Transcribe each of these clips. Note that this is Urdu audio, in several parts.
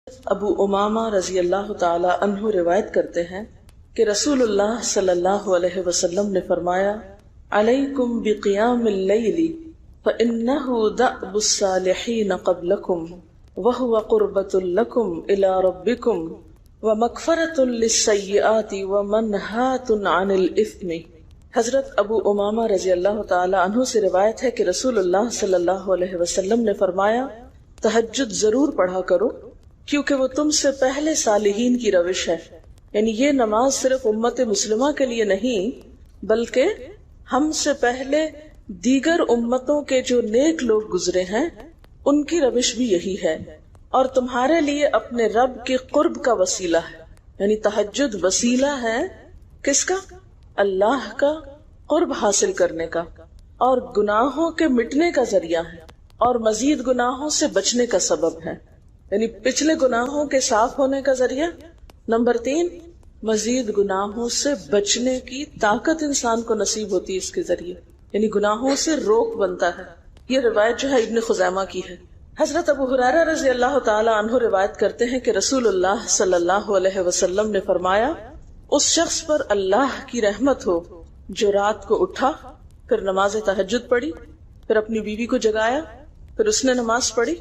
ابو امامہ رضی اللہ تعالی عنہ روایت کرتے ہیں کہ رسول اللہ صلی اللہ علیہ وسلم نے فرمایا: علیکم بقیام اللیل فإنہ دأب الصالحین قبلکم وہو قربۃ لکم الی ربکم ومغفرۃ للسیئات ومنہاۃ عن الاثم۔ حضرت ابو امامہ رضی اللہ تعالی عنہ سے روایت ہے کہ رسول اللہ صلی اللہ علیہ وسلم نے فرمایا: تہجد ضرور پڑھا کرو کیونکہ وہ تم سے پہلے صالحین کی روش ہے۔ یعنی یہ نماز صرف امت مسلمہ کے لیے نہیں بلکہ ہم سے پہلے دیگر امتوں کے جو نیک لوگ گزرے ہیں ان کی روش بھی یہی ہے، اور تمہارے لیے اپنے رب کے قرب کا وسیلہ ہے۔ یعنی تہجد وسیلہ ہے کس کا؟ اللہ کا قرب حاصل کرنے کا، اور گناہوں کے مٹنے کا ذریعہ ہے، اور مزید گناہوں سے بچنے کا سبب ہے۔ یعنی پچھلے گناہوں کے صاف ہونے کا ذریعہ، نمبر 3 مزید گناہوں سے بچنے کی طاقت انسان کو نصیب ہوتی ہے اس کے ذریعے، یعنی گناہوں سے روک بنتا ہے۔ یہ روایت جو ہے ابن خزیمہ کی ہے۔ حضرت ابو ہریرہ رضی اللہ تعالی عنہ روایت کرتے ہیں کہ رسول اللہ صلی اللہ علیہ وسلم نے فرمایا: اس شخص پر اللہ کی رحمت ہو جو رات کو اٹھا، پھر نماز تہجد پڑھی، پھر اپنی بیوی کو جگایا، پھر اس نے نماز پڑھی،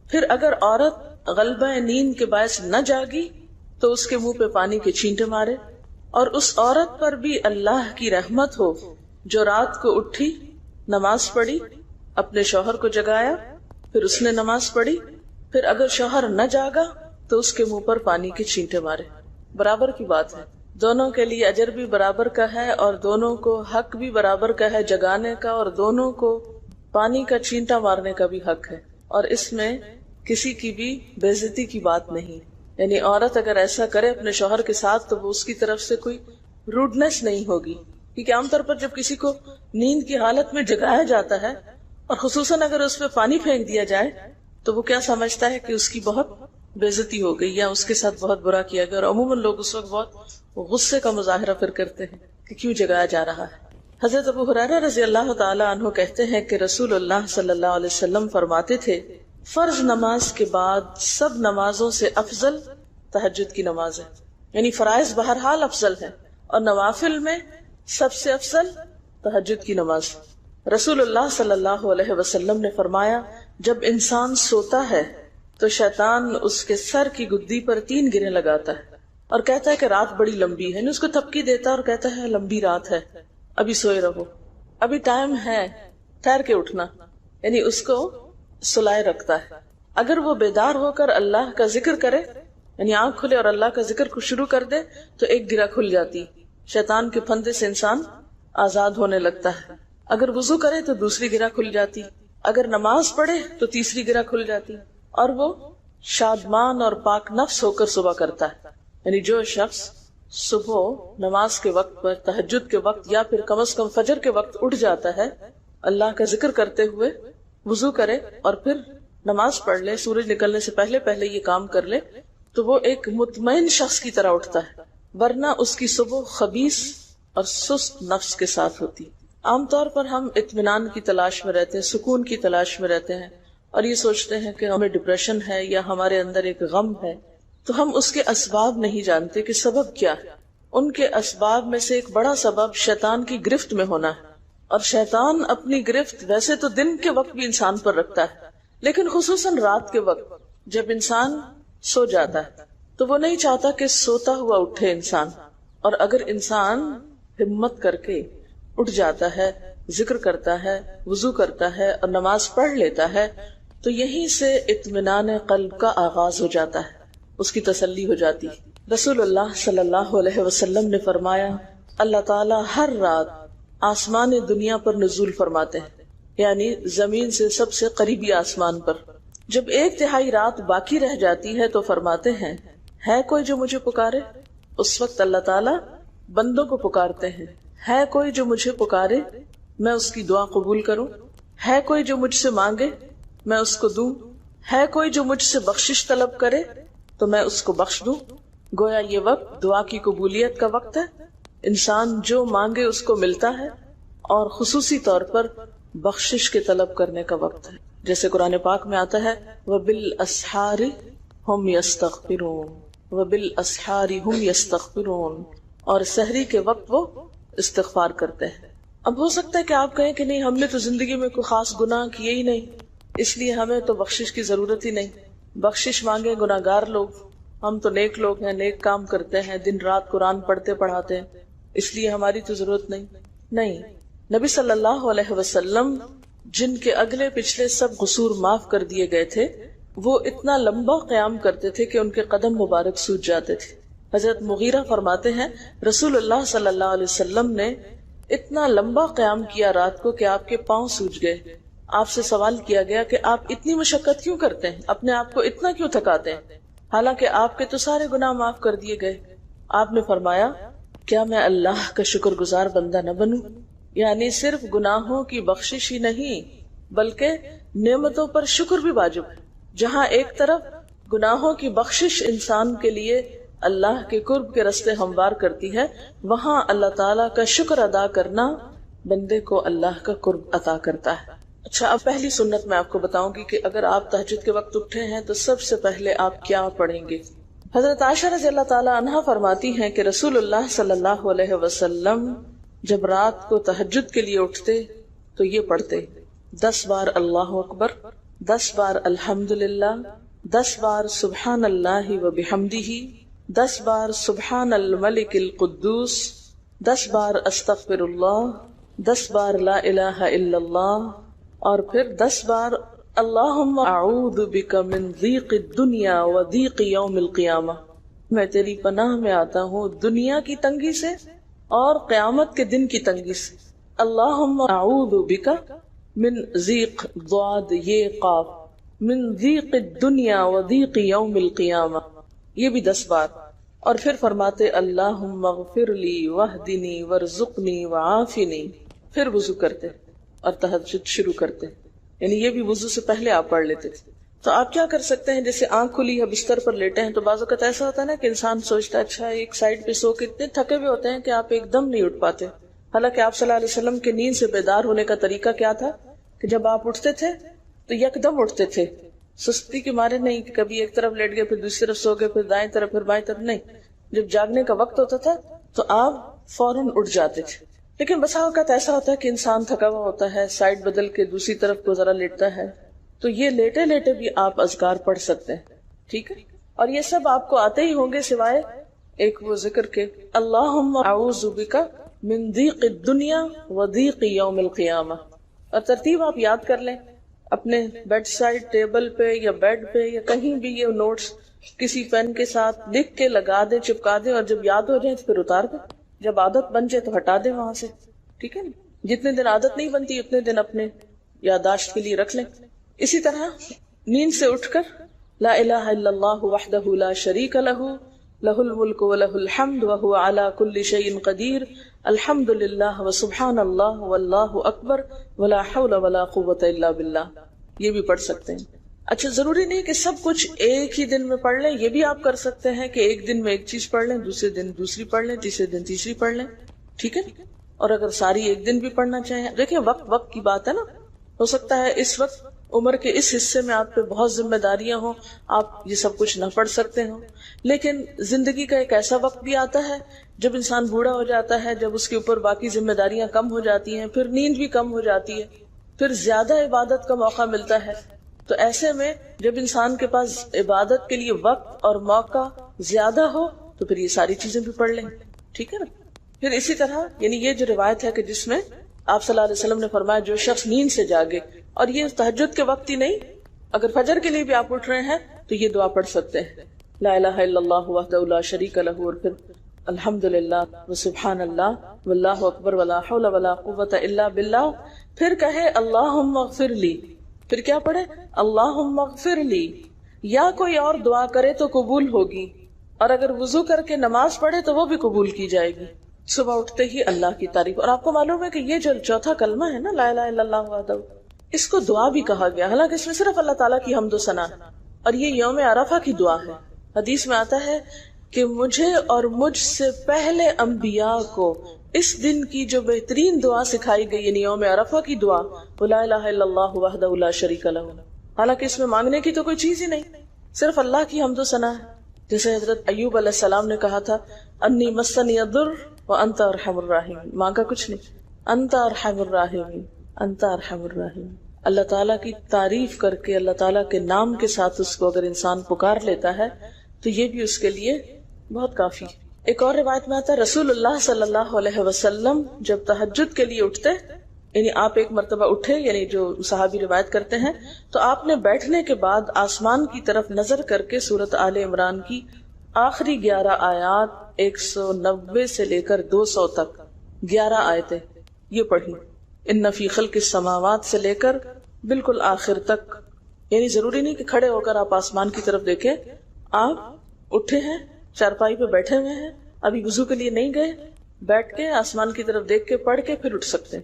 پھر اگر عورت غلبہ نیند کے باعث نہ جاگی تو اس کے منہ پہ پانی کے چھینٹے مارے، اور اس عورت پر بھی اللہ کی رحمت ہو جو رات کو اٹھی، نماز پڑھی، اپنے شوہر کو جگایا، پھر اس نے نماز پڑھی، پھر اگر شوہر نہ جاگا تو اس کے منہ پر پانی کے چھینٹے مارے۔ برابر کی بات ہے، دونوں کے لیے اجر بھی برابر کا ہے، اور دونوں کو حق بھی برابر کا ہے جگانے کا، اور دونوں کو پانی کا چھینٹا مارنے کا بھی حق ہے، اور اس میں کسی کی بھی بے عزتی کی بات نہیں۔ یعنی عورت اگر ایسا کرے اپنے شوہر کے ساتھ تو وہ اس کی طرف سے کوئی روڈنس نہیں ہوگی، کیونکہ عام طور پر جب کسی کو نیند کی حالت میں جگایا جاتا ہے اور خصوصاً اگر اس پہ پانی پھینک دیا جائے تو وہ کیا سمجھتا ہے کہ اس کی بہت بے عزتی ہو گئی یا اس کے ساتھ بہت برا کیا گیا، اور عموماً لوگ اس وقت بہت غصے کا مظاہرہ پھر کرتے ہیں کہ کیوں جگایا جا رہا ہے۔ حضرت ابو ہریرہ رضی اللہ تعالی عنہ کہتے ہیں کہ رسول اللہ صلی اللہ علیہ وسلم فرماتے تھے: فرض نماز کے بعد سب نمازوں سے افضل تہجد کی نماز ہے۔ یعنی فرائض بہرحال افضل ہے، اور نوافل میں سب سے افضل تہجد کی نماز۔ رسول اللہ صلی اللہ علیہ وسلم نے فرمایا: جب انسان سوتا ہے تو شیطان اس کے سر کی گدی پر 3 گریں لگاتا ہے اور کہتا ہے کہ رات بڑی لمبی ہے، یعنی اس کو تھپکی دیتا ہے اور کہتا ہے لمبی رات ہے، ابھی سوئے رہو، ابھی ٹائم ہے، ٹھہر کے اٹھنا، یعنی اس کو سلائے رکھتا ہے۔ اگر وہ بیدار ہو کر اللہ کا ذکر کرے، یعنی آنکھ کھلے اور اللہ کا ذکر کو شروع کر دے تو ایک گرہ کھل جاتی، شیطان کے پھندے سے انسان آزاد ہونے لگتا ہے۔ اگر وضو کرے تو دوسری گرہ کھل جاتی، اگر نماز پڑھے تو تیسری گرہ کھل جاتی، اور وہ شادمان اور پاک نفس ہو کر صبح کرتا ہے۔ یعنی جو شخص صبح نماز کے وقت پر، تہجد کے وقت، یا پھر کم از کم فجر کے وقت اٹھ جاتا ہے، اللہ کا ذکر کرتے ہوئے وضو کرے اور پھر نماز پڑھ لے، سورج نکلنے سے پہلے یہ کام کر لے، تو وہ ایک مطمئن شخص کی طرح اٹھتا ہے، ورنہ اس کی صبح خبیث اور سست نفس کے ساتھ ہوتی۔ عام طور پر ہم اطمینان کی تلاش میں رہتے ہیں، سکون کی تلاش میں رہتے ہیں، اور یہ سوچتے ہیں کہ ہمیں ڈپریشن ہے یا ہمارے اندر ایک غم ہے، تو ہم اس کے اسباب نہیں جانتے کہ سبب کیا ہے۔ ان کے اسباب میں سے ایک بڑا سبب شیطان کی گرفت میں ہونا ہے، اور شیطان اپنی گرفت ویسے تو دن کے وقت بھی انسان پر رکھتا ہے، لیکن خصوصاً رات کے وقت جب انسان سو جاتا ہے تو وہ نہیں چاہتا کہ سوتا ہوا اٹھے انسان، اور اگر انسان ہمت کر کے اٹھ جاتا ہے، ذکر کرتا ہے، وضو کرتا ہے اور نماز پڑھ لیتا ہے تو یہیں سے اطمینان قلب کا آغاز ہو جاتا ہے، اس کی تسلی ہو جاتی۔ رسول اللہ صلی اللہ علیہ وسلم نے فرمایا: اللہ تعالیٰ ہر رات آسمان دنیا پر نزول فرماتے ہیں، یعنی زمین سے سب سے قریبی آسمان پر۔ جب 1/3 رات باقی رہ جاتی ہے تو فرماتے ہیں: ہے کوئی جو مجھے پکارے؟ اس وقت اللہ تعالیٰ بندوں کو پکارتے ہیں: ہے کوئی جو مجھے پکارے میں اس کی دعا قبول کروں؟ ہے کوئی جو مجھ سے مانگے میں اس کو دوں؟ ہے کوئی جو مجھ سے بخشش طلب کرے تو میں اس کو بخش دوں؟ گویا یہ وقت دعا کی قبولیت کا وقت ہے، انسان جو مانگے اس کو ملتا ہے، اور خصوصی طور پر بخشش کے طلب کرنے کا وقت ہے، جیسے قرآن پاک میں آتا ہے وَبِالْأَسْحَارِ هم یستغفرون وبالاسحار هم یستغفرون، اور سحری کے وقت وہ استغفار کرتے ہیں۔ اب ہو سکتا ہے کہ آپ کہیں کہ نہیں، ہم نے تو زندگی میں کوئی خاص گناہ کیے ہی نہیں، اس لیے ہمیں تو بخشش کی ضرورت ہی نہیں۔ بخشش مانگے گناہگار لوگ، ہم تو نیک لوگ ہیں، نیک کام کرتے ہیں، دن رات قرآن پڑھتے پڑھاتے ہیں، اس لیے ہماری تو ضرورت نہیں۔ نہیں، نبی صلی اللہ علیہ وسلم جن کے اگلے پچھلے سب قصور معاف کر دیے گئے تھے، وہ اتنا لمبا قیام کرتے تھے کہ ان کے قدم مبارک سوج جاتے تھے۔ حضرت مغیرہ فرماتے ہیں رسول اللہ صلی اللہ علیہ وسلم نے اتنا لمبا قیام کیا رات کو کہ آپ کے پاؤں سوج گئے۔ آپ سے سوال کیا گیا کہ آپ اتنی مشقت کیوں کرتے ہیں، اپنے آپ کو اتنا کیوں تھکاتے ہیں، حالانکہ آپ کے تو سارے گناہ معاف کر دیے گئے۔ آپ نے فرمایا کیا میں اللہ کا شکر گزار بندہ نہ بنوں؟ یعنی صرف گناہوں کی بخشش ہی نہیں بلکہ نعمتوں پر شکر بھی واجب ہے۔ جہاں ایک طرف گناہوں کی بخشش انسان کے لیے اللہ کے قرب کے راستے ہموار کرتی ہے، وہاں اللہ تعالیٰ کا شکر ادا کرنا بندے کو اللہ کا قرب عطا کرتا ہے۔ اچھا، اب پہلی سنت میں آپ کو بتاؤں گی کہ اگر آپ تہجد کے وقت اٹھے ہیں تو سب سے پہلے آپ کیا پڑھیں گے۔ حضرت عائشہ رضی اللہ تعالیٰ عنہا فرماتی ہیں کہ رسول اللہ صلی اللہ علیہ وسلم جب رات کو تہجد کے لیے اٹھتے تو یہ پڑھتے 10 بار اللہ اکبر، 10 بار الحمدللہ، 10 بار سبحان اللہ و بحمدہ، 10 بار سبحان الملک القدوس، 10 بار استغفر اللہ، 10 بار لا الہ الا اللہ، اور پھر 10 بار اللہم اعوذ بک من ضیق الدنیا و ضیق یوم القیامہ، میں تیری پناہ میں آتا ہوں دنیا کی تنگی سے اور قیامت کے دن کی تنگی سے۔ اللہم اعوذ بک من ضیق ضاد یہ قاف من ضیق الدنیا و ضیق یوم القیامہ، یہ بھی 10 بار۔ اور پھر فرماتے اللہم اغفر لی واہدنی وارزقنی وعافنی، پھر وضو کرتے اور تہجد شروع کرتے، یعنی یہ بھی وضو سے پہلے آپ پڑھ لیتے تھے۔ تو آپ کیا کر سکتے ہیں، جیسے آنکھ کھلی ہے بستر پر لیٹے ہیں تو بعض اوقات ایسا ہوتا ہے نا کہ انسان سوچتا ہے اچھا ایک سائڈ پہ سو کے اتنے تھکے ہوئے ہوتے ہیں کہ آپ ایک دم نہیں اٹھ پاتے، حالانکہ آپ صلی اللہ علیہ وسلم کے نیند سے بیدار ہونے کا طریقہ کیا تھا کہ جب آپ اٹھتے تھے تو یکدم اٹھتے تھے، سستی کے مارے نہیں کہ کبھی ایک طرف لیٹ گئے پھر دوسری طرف سو گئے پھر دائیں طرف پھر بائیں طرف، نہیں، جب جاگنے کا وقت ہوتا تھا تو آپ فوراً اٹھ جاتے تھے۔ لیکن بسا اوقات ایسا ہوتا ہے کہ انسان تھکا ہوا ہوتا ہے، سائڈ بدل کے دوسری طرف کو ذرا لیٹتا ہے، تو یہ لیٹے لیٹے بھی آپ اذکار پڑھ سکتے ہیں، ٹھیک ہے؟ اور یہ سب آپ کو آتے ہی ہوں گے سوائے ایک وہ ذکر کے اللہم اعوذ بک من ضیق الدنیا و ضیق یوم القیامہ، اور ترتیب آپ یاد کر لیں اپنے بیڈ سائڈ ٹیبل پہ یا بیڈ پہ یا کہیں بھی، یہ نوٹس کسی پین کے ساتھ لکھ کے لگا دیں، چپکا دیں، اور جب یاد ہو جائے تو پھر اتار دیں، جب عادت بن جائے تو ہٹا دیں وہاں سے، ٹھیک ہے نا؟ جتنے دن عادت نہیں بنتی اتنے دن اپنے یادداشت کے لیے رکھ لیں۔ اسی طرح نیند سے اٹھ کر لا الہ الا اللہ وحدہ لا شریک لہ لہ الملک ولہ الحمد وہو علی کل شیء قدیر الحمد للہ وسبحان اللہ واللہ اکبر ولا حول ولا قوۃ الا باللہ، یہ بھی پڑھ سکتے ہیں۔ اچھا، ضروری نہیں کہ سب کچھ ایک ہی دن میں پڑھ لیں، یہ بھی آپ کر سکتے ہیں کہ ایک دن میں ایک چیز پڑھ لیں، دوسرے دن دوسری پڑھ لیں، تیسرے دن تیسری پڑھ لیں، ٹھیک ہے؟ اور اگر ساری ایک دن بھی پڑھنا چاہیں، دیکھیں وقت کی بات ہے نا، ہو سکتا ہے اس وقت عمر کے اس حصے میں آپ پہ بہت ذمہ داریاں ہوں، آپ یہ سب کچھ نہ پڑھ سکتے ہوں، لیکن زندگی کا ایک ایسا وقت بھی آتا ہے جب انسان بوڑھا ہو جاتا ہے، جب اس کے اوپر باقی ذمہ داریاں کم ہو جاتی ہیں، پھر نیند بھی کم ہو جاتی ہے، پھر زیادہ عبادت کا موقع ملتا ہے، تو ایسے میں جب انسان کے پاس عبادت کے لیے وقت اور موقع زیادہ ہو تو پھر یہ ساری چیزیں بھی پڑھ لیں، ٹھیک ہے نا؟ پھر اسی طرح یعنی یہ جو روایت ہے کہ جس میں آپ صلی اللہ علیہ وسلم نے فرمایا جو شخص نیند سے جاگے، اور یہ تہجد کے وقت ہی نہیں، اگر فجر کے لیے بھی آپ اٹھ رہے ہیں تو یہ دعا پڑھ سکتے ہیں، لا الہ الا اللہ وحدہ لا شریک لہ، اور پھر الحمدللہ وسبحان اللہ واللہ اکبر ولا حول ولا قوۃ الا باللہ، پھر کہے اللہم اغفر لی، پھر کیا پڑھے اللہم اغفر لی، یا کوئی اور دعا کرے تو قبول ہوگی، اور اگر وضو کر کے نماز پڑھے تو وہ بھی قبول کی جائے گی۔ صبح اٹھتے ہی اللہ کی تعریف، اور آپ کو معلوم ہے کہ یہ جو چوتھا کلمہ ہے نا لا الہ الا اللہ وحدہ، اس کو دعا بھی کہا گیا، حالانکہ اس میں صرف اللہ تعالیٰ کی حمد و ثنا، اور یہ یوم عرفہ کی دعا ہے۔ حدیث میں آتا ہے کہ مجھے اور مجھ سے پہلے انبیاء کو اس دن کی جو بہترین دعا سکھائی گئی یعنی یوم عرفہ کی دعا وہ لا الہ الا اللہ وحدہ لا شریک لہ، حالانکہ اس میں مانگنے کی تو کوئی چیز ہی نہیں، صرف اللہ کی حمد و ثنا ہے. جیسے حضرت ایوب علیہ السلام نے کہا تھا انی مسنی الضر وانت ارحم الراحمین، مانگا کچھ نہیں، انت ارحم الراحمین، انت ارحم الراحمین. اللہ تعالیٰ کی تعریف کر کے اللہ تعالیٰ کے نام کے ساتھ اس کو اگر انسان پکار لیتا ہے تو یہ بھی اس کے لیے بہت کافی. ایک اور روایت میں آتا ہے رسول اللہ صلی اللہ علیہ وسلم جب تہجد کے لیے اٹھتے، یعنی آپ ایک مرتبہ اٹھے، یعنی جو صحابی روایت کرتے ہیں، تو آپ نے بیٹھنے کے بعد آسمان کی طرف نظر کر کے سورۃ آل عمران کی آخری 11 آیات 190 سے لے کر 200 تک 11 آیتیں یہ پڑھی. ان فی خلق السماوات سے لے کر بالکل آخر تک. یعنی ضروری نہیں کہ کھڑے ہو کر آپ آسمان کی طرف دیکھیں، آپ اٹھے ہیں، چارپائی پہ بیٹھے ہوئے ہیں، ابھی وضو کے لیے نہیں گئے، بیٹھ کے آسمان کی طرف دیکھ کے پڑھ کے پھر اٹھ سکتے ہیں.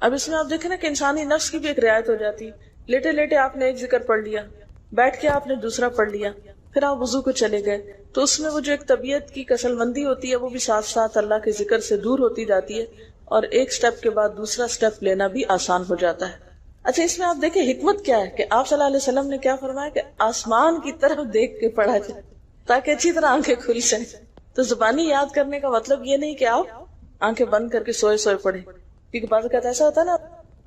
اب اس میں آپ دیکھیں نا کہ انسانی نفس کی بھی ایک رعایت ہو جاتی. لیٹے لیٹے آپ نے ایک ذکر پڑھ لیا، بیٹھ کے آپ نے دوسرا پڑھ لیا، پھر آپ وضو کو چلے گئے، تو اس میں وہ جو ایک طبیعت کی کسل مندی ہوتی ہے وہ بھی ساتھ ساتھ اللہ کے ذکر سے دور ہوتی جاتی ہے، اور ایک سٹیپ کے بعد دوسرا سٹیپ لینا بھی آسان ہو جاتا ہے. اچھا، اس میں آپ دیکھیں حکمت کیا ہے کہ آپ صلی اللہ علیہ وسلم نے کیا فرمایا کہ آسمان کی طرف دیکھ کے پڑھا جائے تاکہ اچھی طرح آنکھیں کھل جائیں. تو زبانی یاد کرنے کا مطلب یہ نہیں کہ آپ آنکھیں بند کر کے سوئے سوئے پڑھیں، کیونکہ بعض اوقات ایسا ہوتا ہے نا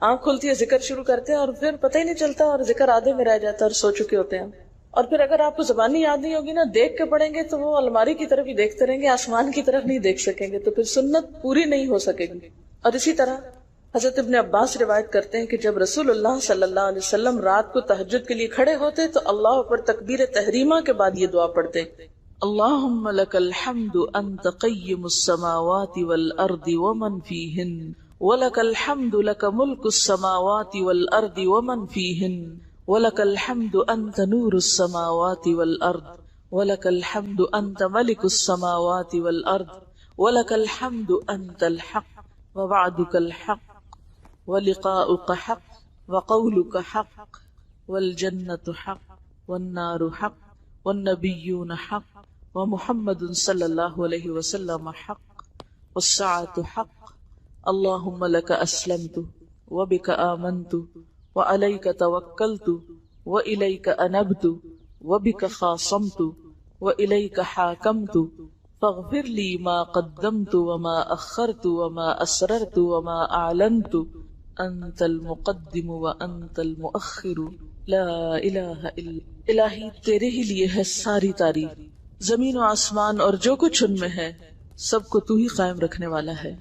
آنکھ کھلتی ہے ذکر شروع کرتے ہیں اور پھر پتہ ہی نہیں چلتا اور ذکر آدھے میں رہ جاتا ہے اور سو چکے ہوتے ہیں. اور پھر اگر آپ کو زبانی یاد نہیں ہوگی نا، دیکھ کے پڑھیں گے تو وہ الماری کی طرف ہی دیکھتے رہیں گے، آسمان کی طرف نہیں دیکھ سکیں گے، تو پھر سنت پوری نہیں ہو سکے گی. اور اسی طرح حضرت ابن عباس روایت کرتے ہیں کہ جب رسول اللہ صلی اللہ علیہ وسلم رات کو تہجد کے لیے کھڑے ہوتے تو اللہ پر تکبیر تحریمہ کے بعد یہ دعا پڑھتے، اللہم لک الحمد انت قیم السماوات والارض ومن فیہن ولک الحمد لک ملک السماوات والارض ومن فیہن ولک الحمد انت نور السماوات والارض ولک الحمد انت ملک السماوات والارض ولک الحمد انت الحق ووعدك الحق ولقاؤك حق وقولك حق والجنة حق والنار حق والنبيون حق ومحمد صلى الله عليه وسلم حق والساعة حق اللهم لك أسلمت وبك آمنت وعليك توكلت وإليك أنبت وبك خاصمت وإليك حاكمت فاغفر لي ما قدمت وما أخرت وما أسررت وما أعلنت أنت المقدم وأنت المؤخر لا إله إلا الہی تیرے ہی لیے ہے ساری تعریف، زمین و آسمان اور جو کچھ ان میں ہے سب کو تو ہی قائم رکھنے والا ہے.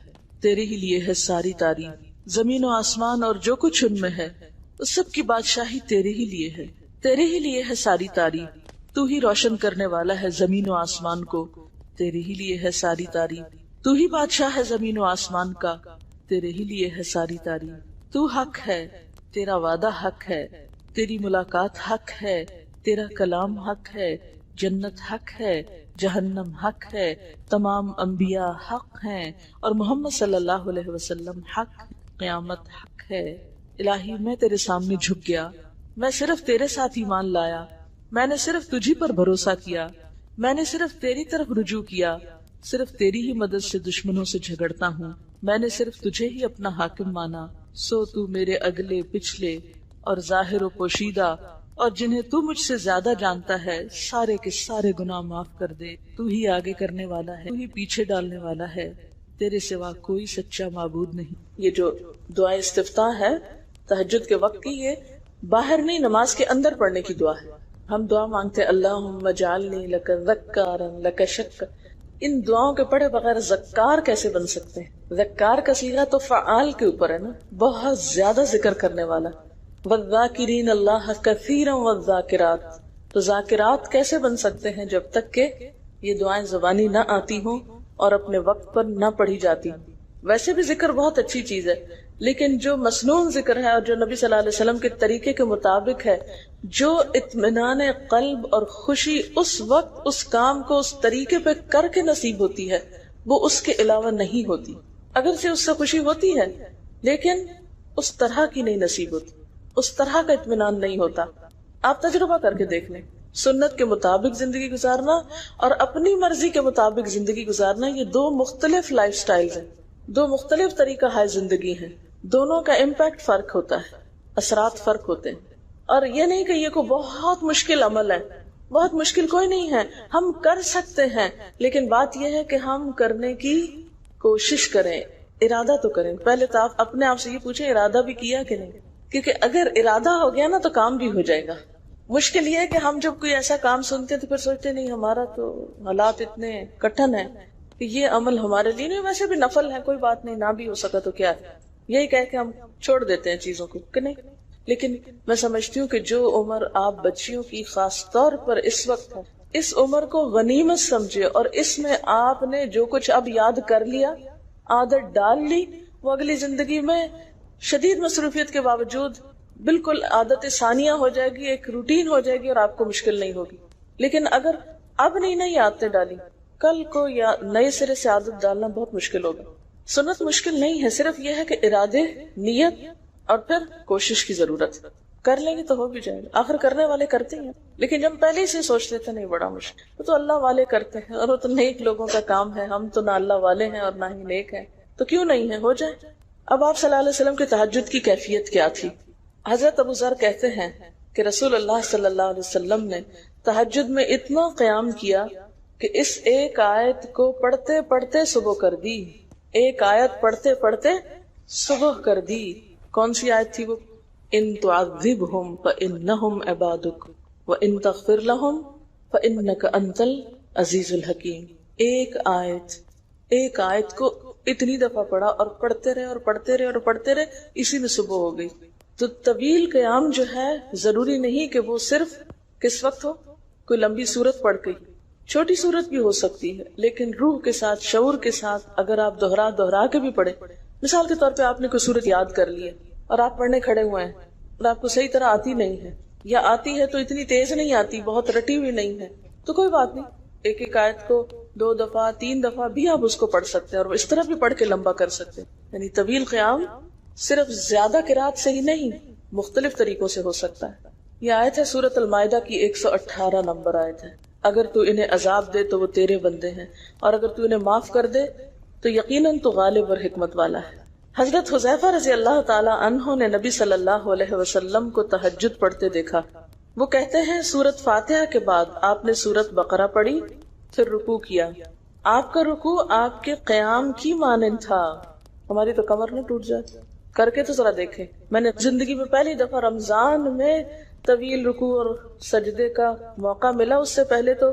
تیرے ہی لیے ہے ساری تعریف، زمین و آسمان اور جو کچھ ان میں ہے اس سب کی بادشاہی تیرے ہی لیے ہے. تیرے ہی لیے ہے ساری تعریف، تو ہی روشن کرنے والا ہے زمین و آسمان کو، تیرے ہی لیے ہے ساری تعریف. تو ہی بادشاہ ہے زمین و آسمان کا، تیرے ہی لیے ہے ساری تعریف. تو حق ہے، تیرا وعدہ حق ہے، تیری ملاقات حق ہے، تیرا کلام حق ہے، جنت حق ہے، جہنم حق ہے، تمام انبیاء حق ہیں اور محمد صلی اللہ علیہ وسلم حق، قیامت حق ہے. الہی میں تیرے سامنے جھک گیا، میں صرف تیرے ساتھ ایمان لایا، میں نے صرف تجھی پر بھروسہ کیا، میں نے صرف تیری طرف رجوع کیا، صرف تیری ہی مدد سے دشمنوں سے جھگڑتا ہوں، میں نے صرف تجھے ہی اپنا حاکم مانا. سو تو میرے اگلے پچھلے اور ظاہر و پوشیدہ اور جنہیں تو مجھ سے زیادہ جانتا ہے سارے کے سارے گناہ معاف کر دے. تو ہی آگے کرنے والا ہے، تو ہی پیچھے ڈالنے والا ہے، تیرے سوا کوئی سچا معبود نہیں. یہ جو دعا استفتاح ہے تہجد کے وقت کی، یہ باہر نہیں نماز کے اندر پڑھنے کی دعا ہے. ہم دعا مانگتے اللہم اجعلنی لک ذکارا لک شکارا. ان دعاؤں کے پڑھے بغیر ذکار کیسے بن سکتے ہیں؟ ذکار کا صیغہ تو فعال کے اوپر ہے نا، بہت زیادہ ذکر کرنے والا. والذاکرین اللہ کثیرا والذاکرات. تو ذاکرات کیسے بن سکتے ہیں جب تک کہ یہ دعائیں زبانی نہ آتی ہوں اور اپنے وقت پر نہ پڑھی جاتی. ویسے بھی ذکر بہت اچھی چیز ہے، لیکن جو مسنون ذکر ہے اور جو نبی صلی اللہ علیہ وسلم کے طریقے کے مطابق ہے، جو اطمینان قلب اور خوشی اس وقت اس کام کو اس طریقے پہ کر کے نصیب ہوتی ہے، وہ اس کے علاوہ نہیں ہوتی. اگرچہ اس سے خوشی ہوتی ہے لیکن اس طرح کی نہیں نصیب ہوتی، اس طرح کا اطمینان نہیں ہوتا. آپ تجربہ کر کے دیکھ لیں، سنت کے مطابق زندگی گزارنا اور اپنی مرضی کے مطابق زندگی گزارنا، یہ دو مختلف لائف سٹائلز ہیں، دو مختلف طریقہ ہے زندگی ہے. دونوں کا امپیکٹ فرق ہوتا ہے، اثرات فرق ہوتے ہیں. اور یہ نہیں کہ یہ کوئی بہت مشکل عمل ہے بہت مشکل کوئی نہیں ہے، ہم کر سکتے ہیں، لیکن بات یہ ہے کہ ہم کرنے کی کوشش کریں، ارادہ تو کریں۔ پہلے تو آپ اپنے آپ سے یہ پوچھیں ارادہ بھی کیا کہ نہیں، کیونکہ اگر ارادہ ہو گیا نا تو کام بھی ہو جائے گا۔ مشکل یہ ہے کہ ہم جب کوئی ایسا کام سنتے ہیں تو پھر سوچتے نہیں ہمارا تو حالات اتنے کٹھن ہیں کہ یہ عمل ہمارے لیے نہیں، ویسے بھی نفل ہے، کوئی بات نہیں، نہ بھی ہو سکا تو کیا ہے، یہی کہہ کے ہم چھوڑ دیتے ہیں چیزوں کو کہ نہیں۔ لیکن میں سمجھتی ہوں کہ جو عمر آپ بچیوں کی خاص طور پر اس وقت ہے، اس عمر کو غنیمت سمجھے، اور اس میں آپ نے جو کچھ اب یاد کر لیا، عادت ڈال لی، وہ اگلی زندگی میں شدید مصروفیت کے باوجود بالکل عادت ثانیہ ہو جائے گی، ایک روٹین ہو جائے گی، اور آپ کو مشکل نہیں ہوگی۔ لیکن اگر اب نہیں عادتیں ڈالی، کل کو یا نئے سرے سے عادت ڈالنا بہت مشکل ہوگا۔ سنت مشکل نہیں ہے، صرف یہ ہے کہ ارادے، نیت اور پھر کوشش کی ضرورت۔ کر لیں گے تو ہو بھی جائے گا، آخر کرنے والے کرتے ہیں۔ لیکن جب پہلے ہی سے سوچتے تھے نہیں بڑا مشکل، وہ تو اللہ والے کرتے ہیں، اور وہ تو نیک لوگوں کا کام ہے، ہم تو نہ اللہ والے ہیں اور نہ ہی نیک ہیں، تو کیوں نہیں ہے، ہو جائے۔ اب آپ صلی اللہ علیہ وسلم کے تہجد کی کیفیت کیا تھی؟ حضرت ابو ذر کہتے ہیں کہ رسول اللہ صلی اللہ علیہ وسلم نے تہجد میں اتنا قیام کیا کہ اس ایک آیت کو پڑھتے پڑھتے صبح کر دی، ایک آیت پڑھتے پڑھتے صبح کر دی۔ کون سی آیت تھی وہ؟ ان تعذبہم فانہم عبادک وان تغفر لہم فانک انت العزیز الحکیم۔ ایک آیت کو اتنی دفعہ پڑھا اور پڑھتے رہے اور پڑھتے رہے اور پڑھتے رہے، اسی میں صبح ہو گئی۔ تو طویل قیام جو ہے ضروری نہیں کہ وہ صرف کس وقت ہو، کوئی لمبی سورت پڑھ گئی، چھوٹی سورت بھی ہو سکتی ہے، لیکن روح کے ساتھ، شعور کے ساتھ اگر آپ دوہرا کے بھی پڑھیں۔ مثال کے طور پہ آپ نے کوئی سورت یاد کر لی ہے اور آپ پڑھنے کھڑے ہوئے ہیں اور آپ کو صحیح طرح آتی نہیں ہے، یا آتی ہے تو اتنی تیز نہیں آتی، بہت رٹی ہوئی نہیں ہے، تو کوئی بات نہیں، ایک ایک آیت کو 2 دفعہ 3 دفعہ بھی آپ اس کو پڑھ سکتے ہیں، اور اس طرح بھی پڑھ کے لمبا کر سکتے ہیں۔ یعنی طویل قیام صرف زیادہ قرات سے ہی نہیں، مختلف طریقوں سے ہو سکتا ہے۔ یہ آیت ہے سورۃ المائدہ کی 118 نمبر آیت ہے۔ اگر تو انہیں عذاب دے تو وہ تیرے بندے ہیں، اور اگر تو انہیں معاف کر دے تو یقیناً تو غالب اور حکمت والا ہے۔ حضرت حذیفہ رضی اللہ تعالی عنہ نے نبی صلی اللہ علیہ وسلم کو تہجد پڑھتے دیکھا۔ وہ کہتے ہیں سورۃ فاتحہ کے بعد آپ نے سورۃ بقرہ پڑھی، پھر رکوع کیا۔ آپ کا رکوع آپ کے قیام کی مانند تھا۔ ہماری تو کمر نہ ٹوٹ جائے، کر کے تو ذرا دیکھیں۔ میں نے زندگی میں پہلی دفعہ رمضان میں طویل رکوع اور سجدے کا موقع ملا، اس سے پہلے تو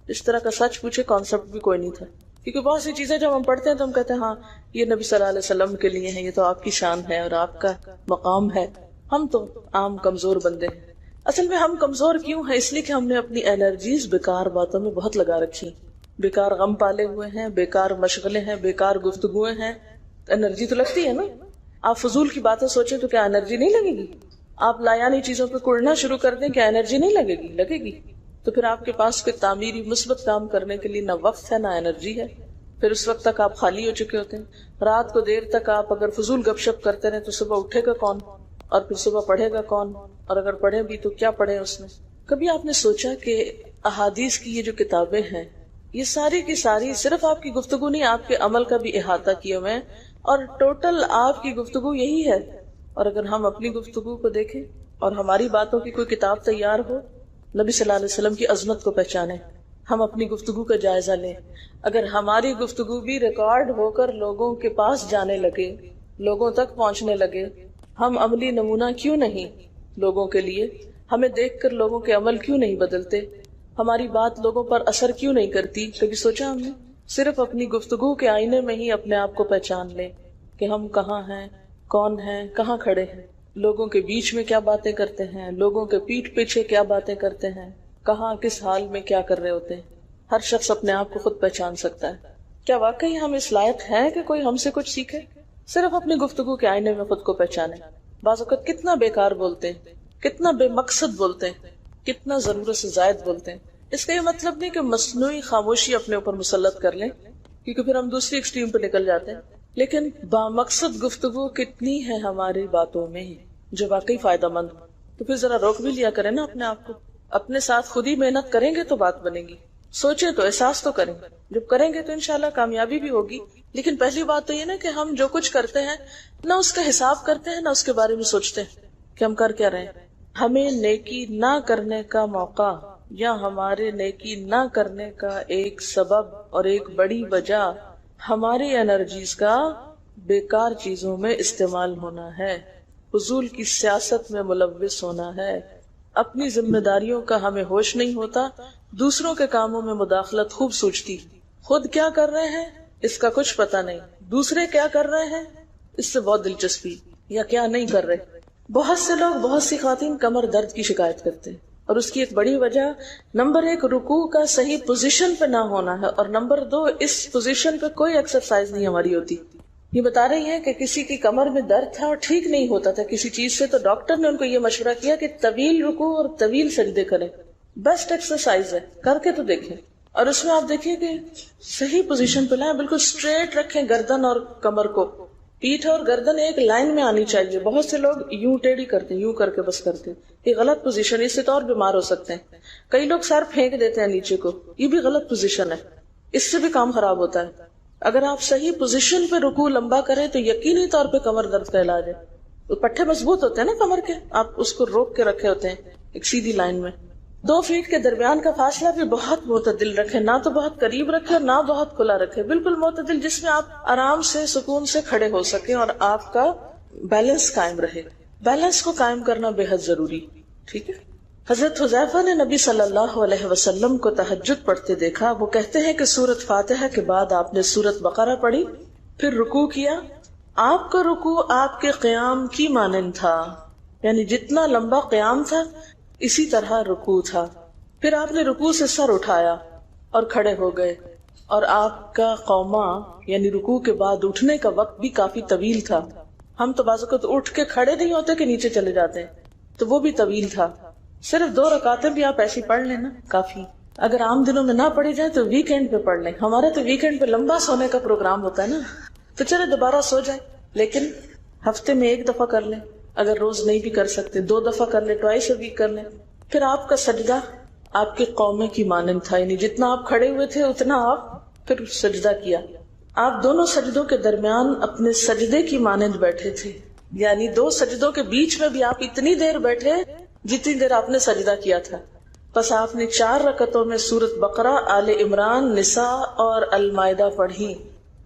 اس طرح کا سچ پوچھے کانسیپٹ بھی کوئی نہیں تھا، کیونکہ بہت سی چیزیں جب ہم پڑھتے ہیں تو ہم کہتے ہیں ہاں یہ نبی صلی اللہ علیہ وسلم کے لیے ہے، یہ تو آپ کی شان ہے اور آپ کا مقام ہے، ہم تو عام کمزور بندے ہیں۔ اصل میں ہم کمزور کیوں ہیں؟ اس لیے کہ ہم نے اپنی انرجیز بیکار باتوں میں بہت لگا رکھی، بیکار غم پالے ہوئے ہیں، بیکار مشغلے ہیں، بیکار گفتگویں ہیں۔ انرجی تو لگتی ہے نا، آپ فضول کی باتیں سوچیں تو کیا انرجی نہیں لگے گی؟ آپ لایانی چیزوں پہ کڑنا شروع کر دیں، کیا انرجی نہیں لگے گی؟ لگے گی۔ تو پھر آپ کے پاس کوئی تعمیری مثبت کام کرنے کے لیے نہ وقت ہے نہ انرجی ہے، پھر اس وقت تک آپ خالی ہو چکے ہوتے ہیں۔ رات کو دیر تک آپ اگر فضول گپ شپ کرتے رہے تو صبح اٹھے گا کون، اور پھر صبح پڑھے گا کون، اور اگر پڑھے بھی تو کیا پڑھے اس میں؟ کبھی آپ نے سوچا کہ احادیث کی یہ جو کتابیں ہیں یہ ساری کی ساری صرف آپ کی گفتگو نہیں، آپ کے عمل کا بھی احاطہ کیے ہوئے ہیں، اور ٹوٹل آپ کی گفتگو یہی ہے۔ اور اگر ہم اپنی گفتگو کو دیکھیں اور ہماری باتوں کی کوئی کتاب تیار ہو، نبی صلی اللہ علیہ وسلم کی عظمت کو پہچانیں، ہم اپنی گفتگو کا جائزہ لیں۔ اگر ہماری گفتگو بھی ریکارڈ ہو کر لوگوں کے پاس جانے لگے، لوگوں تک پہنچنے لگے، ہم عملی نمونہ کیوں نہیں لوگوں کے لیے؟ ہمیں دیکھ کر لوگوں کے عمل کیوں نہیں بدلتے؟ ہماری بات لوگوں پر اثر کیوں نہیں کرتی؟ کبھی سوچا ہم نے؟ صرف اپنی گفتگو کے آئینے میں ہی اپنے آپ کو پہچان لیں کہ ہم کہاں ہیں، کون ہیں، کہاں کھڑے ہیں، لوگوں کے بیچ میں کیا باتیں کرتے ہیں، لوگوں کے پیٹھ پیچھے کیا باتیں کرتے ہیں، کہاں کس حال میں کیا کر رہے ہوتے ہیں۔ ہر شخص اپنے آپ کو خود پہچان سکتا ہے۔ کیا واقعی ہم اس لائق ہیں کہ کوئی ہم سے کچھ سیکھے؟ صرف اپنی گفتگو کے آئینے میں خود کو پہچانے۔ بعض اوقات کتنا بیکار بولتے ہیں، کتنا بے مقصد بولتے ہیں، کتنا ضرورت سے زائد بولتے ہیں۔ اس کا یہ مطلب نہیں کہ مصنوعی خاموشی اپنے اوپر مسلط کر لیں، کیونکہ پھر ہم دوسری ایکسٹریم پہ نکل جاتے ہیں، لیکن بامقصد گفتگو کتنی ہے ہماری باتوں میں جو واقعی فائدہ مند ہو، تو پھر ذرا روک بھی لیا کریں نا اپنے آپ کو۔ اپنے ساتھ خود ہی محنت کریں گے تو بات بنے گی، سوچیں تو احساس تو کریں، جب کریں گے تو انشاءاللہ کامیابی بھی ہوگی۔ لیکن پہلی بات تو یہ نا کہ ہم جو کچھ کرتے ہیں نہ اس کا حساب کرتے ہیں، نہ اس کے بارے میں سوچتے ہیں کہ ہم کر کیا رہے ہیں۔ ہمیں نیکی نہ کرنے کا موقع یا ہمارے نیکی نہ کرنے کا ایک سبب اور ایک بڑی وجہ ہماری انرجیز کا بیکار چیزوں میں استعمال ہونا ہے، فضول کی سیاست میں ملوث ہونا ہے، اپنی ذمہ داریوں کا ہمیں ہوش نہیں ہوتا، دوسروں کے کاموں میں مداخلت خوب سوچتی، خود کیا کر رہے ہیں اس کا کچھ پتہ نہیں، دوسرے کیا کر رہے ہیں اس سے بہت دلچسپی، یا کیا نہیں کر رہے۔ بہت سے لوگ، بہت سی خواتین کمر درد کی شکایت کرتے ہیں، اور اس کی ایک بڑی وجہ نمبر 1 رکوع کا صحیح پوزیشن پہ نہ ہونا ہے، اور نمبر 2 اس پوزیشن پہ کوئی ایکسرسائز نہیں ہماری ہوتی۔ یہ بتا رہی ہے کہ کسی کی کمر میں درد تھا اور ٹھیک نہیں ہوتا تھا کسی چیز سے، تو ڈاکٹر نے ان کو یہ مشورہ کیا کہ طویل رکوع اور طویل سجدے کریں، بیسٹ ایکسرسائز ہے، کر کے تو دیکھیں۔ اور اس میں آپ دیکھیں کہ صحیح پوزیشن پہ لائیں، بالکل اسٹریٹ رکھیں گردن اور کمر کو، پیٹھ اور گردن ایک لائن میں آنی چاہیے۔ بہت سے لوگ یوں ٹیڑھی کرتے ہیں، یوں کر کے بس کرتے ہیں، یہ غلط پوزیشن ہے، اس سے تو اور بیمار ہو سکتے ہیں۔ کئی لوگ سر پھینک دیتے ہیں نیچے کو، یہ بھی غلط پوزیشن ہے، اس سے بھی کام خراب ہوتا ہے۔ اگر آپ صحیح پوزیشن پہ رکوع لمبا کریں تو یقینی طور پہ کمر درد کا علاج ہے۔ پٹھے مضبوط ہوتے ہیں نا کمر کے، آپ اس کو روک کے رکھے ہوتے ہیں ایک سیدھی لائن میں۔ 2 فیٹ کے درمیان کا فاصلہ بھی بہت معتدل رکھے، نہ تو بہت قریب رکھے اور نہ بہت کھلا رکھے، بالکل معتدل، جس میں آپ آرام سے سکون سے کھڑے ہو سکیں اور آپ کا بیلنس قائم رہے۔ بیلنس کو قائم کرنا بے حد ضروری، ٹھیک ہے۔ حضرت حذیفہ نے نبی صلی اللہ علیہ وسلم کو تہجد پڑھتے دیکھا، وہ کہتے ہیں کہ سورۃ فاتحہ کے بعد آپ نے سورۃ بقرہ پڑھی، پھر رکوع کیا، آپ کا رکوع آپ کے قیام کی مانند تھا، یعنی جتنا لمبا قیام تھا اسی طرح رکوع تھا، پھر آپ نے رکوع سے سر اٹھایا اور کھڑے ہو گئے، اور آپ کا قوما یعنی رکوع کے بعد اٹھنے کا وقت بھی کافی طویل تھا۔ ہم تو بعض اوقات اٹھ کے کھڑے نہیں ہوتے کہ نیچے چلے جاتے ہیں، تو وہ بھی طویل تھا۔ صرف 2 رکعتیں بھی آپ ایسی پڑھ لیں نا کافی، اگر عام دنوں میں نہ پڑھی جائے تو ویکینڈ پہ پڑھ لیں۔ ہمارا تو ویکینڈ پہ لمبا سونے کا پروگرام ہوتا ہے نا، تو چلے دوبارہ سو جائیں، لیکن ہفتے میں 1 دفعہ کر لیں، اگر روز نہیں بھی کر سکتے 2 دفعہ کر لیں، ٹوائس اے ویک کر لیں۔ پھر آپ کا سجدہ آپ کے قومے کی مانند تھا، یعنی جتنا آپ کھڑے ہوئے تھے اتنا آپ پھر سجدہ کیا۔ آپ دونوں سجدوں کے درمیان اپنے سجدے کی مانند بیٹھے تھے، یعنی 2 سجدوں کے بیچ میں بھی آپ اتنی دیر بیٹھے جتنی دیر آپ نے سجدہ کیا تھا۔ پس آپ نے 4 رکعتوں میں سورۃ بقرہ، آل عمران، نساء اور المائدہ پڑھی۔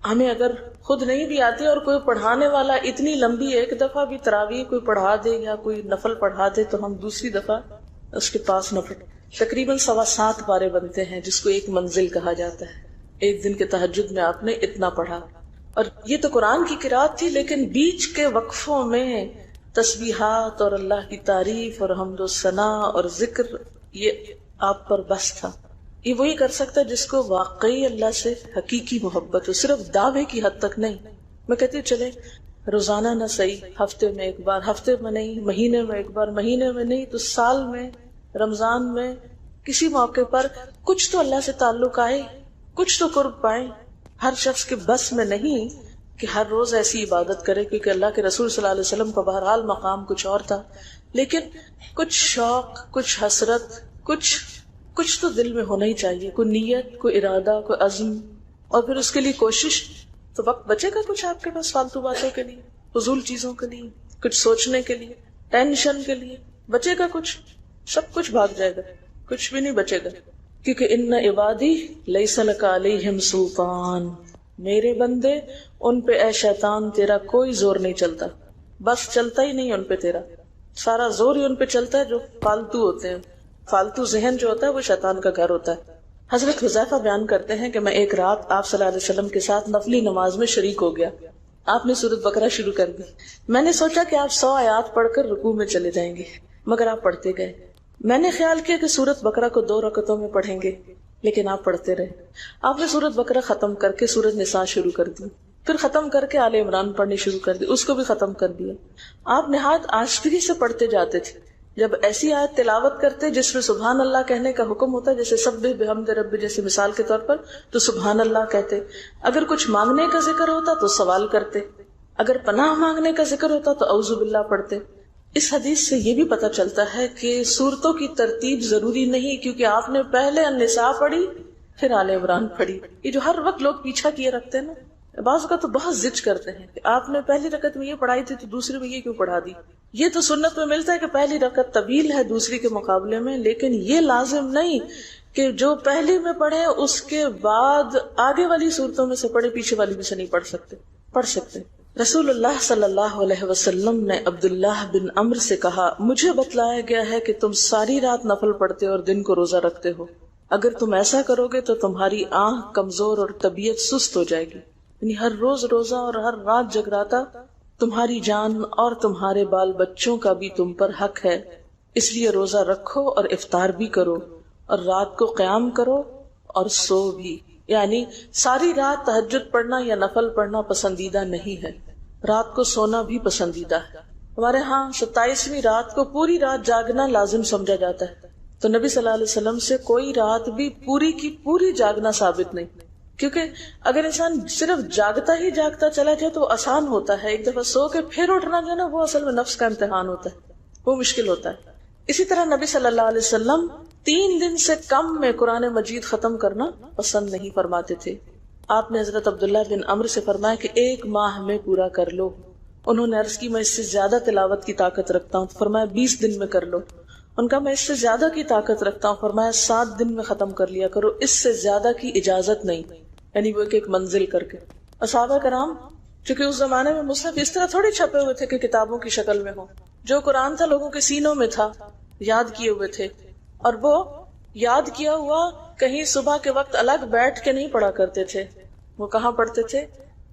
ہمیں اگر خود نہیں بھی آتی اور کوئی پڑھانے والا اتنی لمبی 1 دفعہ بھی تراویح کوئی پڑھا دے یا کوئی نفل پڑھا دے تو ہم دوسری دفعہ اس کے پاس نفل، تقریباً 7.25 پارے بنتے ہیں، جس کو 1 منزل کہا جاتا ہے۔ ایک دن کے تہجد میں آپ نے اتنا پڑھا، اور یہ تو قرآن کی قرات تھی، لیکن بیچ کے وقفوں میں تسبیحات اور اللہ کی تعریف اور حمد و ثنا اور ذکر، یہ آپ پر بس تھا۔ یہ وہی کر سکتا ہے جس کو واقعی اللہ سے حقیقی محبت ہو، صرف دعوے کی حد تک نہیں۔ میں کہتی ہوں چلے روزانہ نہ صحیح، ہفتے میں 1 بار، ہفتے میں نہیں، مہینے میں 1 بار، مہینے میں نہیں تو سال میں، رمضان میں، کسی موقع پر کچھ تو اللہ سے تعلق آئے، کچھ تو قرب پائیں۔ ہر شخص کے بس میں نہیں کہ ہر روز ایسی عبادت کرے، کیونکہ اللہ کے رسول صلی اللہ علیہ وسلم کا بہرحال مقام کچھ اور تھا، لیکن کچھ شوق، کچھ حسرت، کچھ تو دل میں ہونا ہی چاہیے، کوئی نیت، کوئی ارادہ، کوئی عزم، اور پھر اس کے لیے کوشش۔ تو وقت بچے گا کچھ آپ کے پاس فالتو باتوں کے لیے، فضول چیزوں کے لیے، کچھ سوچنے کے لیے، ٹینشن کے لیے بچے گا کچھ؟ سب کچھ بھاگ جائے گا، کچھ بھی نہیں بچے گا، کیونکہ ان عبادی لیس لک علیہم سلطان، میرے بندے ان پہ اے شیطان تیرا کوئی زور نہیں چلتا، بس چلتا ہی نہیں ان پہ تیرا، سارا زور ہی ان پہ چلتا ہے جو فالتو ہوتے ہیں۔ فالتو ذہن جو ہوتا ہے وہ شیطان کا گھر ہوتا ہے۔ حضرت حذیفہ بیان کرتے ہیں کہ میں ایک رات آپ صلی اللہ علیہ وسلم کے ساتھ نفلی نماز میں شریک ہو گیا، آپ نے سورۃ بقرہ شروع کر دی، میں نے سوچا کہ آپ 100 آیات پڑھ کر رکوع میں چلے جائیں گے، مگر آپ پڑھتے گئے۔ میں نے خیال کیا کہ سورۃ بقرہ کو 2 رکعتوں میں پڑھیں گے، لیکن آپ پڑھتے رہے۔ آپ نے سورۃ بقرہ ختم کر کے سورۃ نساء شروع کر دی، پھر ختم کر کے آل عمران پڑھنی شروع کر دی، اس کو بھی ختم کر دیا۔ آپ نہایت آشفی سے پڑھتے جاتے تھے، جب ایسی آیت تلاوت کرتے جس میں سبحان اللہ کہنے کا حکم ہوتا ہے، جیسے سبح بحمد رب، جیسے مثال کے طور پر، تو سبحان اللہ کہتے۔ اگر کچھ مانگنے کا ذکر ہوتا تو سوال کرتے، اگر پناہ مانگنے کا ذکر ہوتا تو اعوذ باللہ پڑھتے۔ اس حدیث سے یہ بھی پتہ چلتا ہے کہ سورتوں کی ترتیب ضروری نہیں، کیونکہ آپ نے پہلے النساء پڑھی پھر آل عمران پڑھی۔ یہ جو ہر وقت لوگ پیچھا کیے رکھتے ہیں نا، بعض کا تو بہت ضد کرتے ہیں کہ آپ نے پہلی رکعت میں یہ پڑھائی تھی تو دوسری میں یہ کیوں پڑھا دی، یہ تو سنت میں ملتا ہے کہ پہلی رکعت طویل ہے دوسری کے مقابلے میں، لیکن یہ لازم نہیں کہ جو پہلی میں پڑھے اس کے بعد آگے والی صورتوں میں سے پڑھے، پیچھے والی میں سے نہیں پڑھ سکتے۔ رسول اللہ صلی اللہ علیہ وسلم نے عبداللہ بن عمرو سے کہا، مجھے بتلایا گیا ہے کہ تم ساری رات نفل پڑھتے اور دن کو روزہ رکھتے ہو، اگر تم ایسا کرو گے تو تمہاری آنکھ کمزور اور طبیعت سست ہو جائے گی، یعنی ہر روز روزہ اور ہر رات جگراتا تمہاری جان اور تمہارے بال بچوں کا بھی تم پر حق ہے، اس لیے روزہ رکھو اور افطار بھی کرو اور رات کو قیام کرو اور سو بھی، یعنی ساری رات تہجد پڑھنا یا نفل پڑھنا پسندیدہ نہیں ہے، رات کو سونا بھی پسندیدہ ہے۔ ہمارے ہاں 27ویں رات کو پوری رات جاگنا لازم سمجھا جاتا ہے، تو نبی صلی اللہ علیہ وسلم سے کوئی رات بھی پوری کی پوری جاگنا ثابت نہیں، کیونکہ اگر انسان صرف جاگتا ہی جاگتا چلا جائے تو وہ آسان ہوتا ہے، ایک دفعہ سو کے پھر اٹھنا جو ہے نا وہ اصل میں نفس کا امتحان ہوتا ہے، وہ مشکل ہوتا ہے۔ اسی طرح نبی صلی اللہ علیہ وسلم 3 دن سے کم میں قرآن مجید ختم کرنا پسند نہیں فرماتے تھے۔ آپ نے حضرت عبداللہ بن عمرو سے فرمایا کہ 1 ماہ میں پورا کر لو۔ انہوں نے عرض کی میں اس سے زیادہ تلاوت کی طاقت رکھتا ہوں، تو فرمایا 20 دن میں کر لو۔ ان کا میں اس سے زیادہ کی طاقت رکھتا ہوں، فرمایا 7 دن میں ختم کر لیا کرو، اس سے زیادہ کی اجازت نہیں، یعنی وہ ایک منزل کر کے۔ صحابہ کرام چونکہ اس زمانے میں مصحف اس طرح تھوڑی چھپے ہوئے تھے کہ کتابوں کی شکل میں ہو، جو قرآن تھا لوگوں کے سینوں میں تھا، یاد کیے ہوئے تھے، اور وہ یاد کیا ہوا کہیں صبح کے وقت الگ بیٹھ کے نہیں پڑھا کرتے تھے، وہ کہاں پڑھتے تھے؟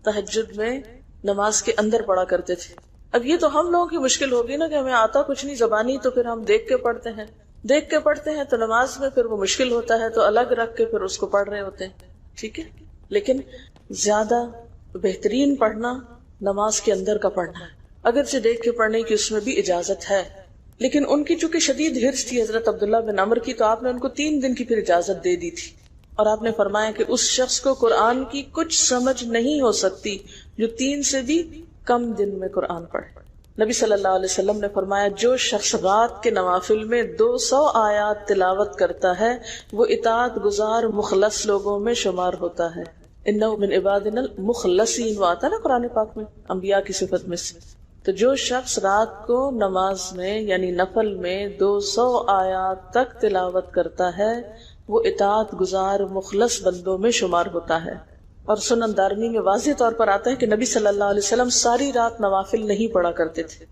تہجد میں نماز کے اندر پڑھا کرتے تھے۔ اب یہ تو ہم لوگوں کی مشکل ہوگی نا کہ ہمیں آتا کچھ نہیں زبانی، تو پھر ہم دیکھ کے پڑھتے ہیں تو نماز میں پھر وہ مشکل ہوتا ہے، تو الگ رکھ کے پھر اس کو پڑھ رہے ہوتے ہیں، ٹھیک ہے۔ لیکن زیادہ بہترین پڑھنا نماز کے اندر کا پڑھنا ہے، اگرچہ دیکھ کے پڑھنے کی اس میں بھی اجازت ہے، لیکن ان کی چونکہ شدید حرص تھی حضرت عبداللہ بن عمرو کی، تو آپ نے ان کو 3 دن کی پھر اجازت دے دی تھی، اور آپ نے فرمایا کہ اس شخص کو قرآن کی کچھ سمجھ نہیں ہو سکتی جو 3 سے بھی کم دن میں قرآن پڑھے۔ نبی صلی اللہ علیہ وسلم نے فرمایا جو شخص رات کے نوافل میں 200 آیات تلاوت کرتا ہے وہ اطاعت گزار مخلص لوگوں میں شمار ہوتا ہے۔ انہ من عبادنا المخلصین، وہ آتا نا قرآن پاک میں انبیاء کی صفت میں سے۔ تو جو شخص رات کو نماز میں یعنی نفل میں 200 آیات تک تلاوت کرتا ہے وہ اطاعت گزار مخلص بندوں میں شمار ہوتا ہے۔ اور سنن دارمی میں واضح طور پر آتا ہے کہ نبی صلی اللہ علیہ وسلم ساری رات نوافل نہیں پڑھا کرتے تھے،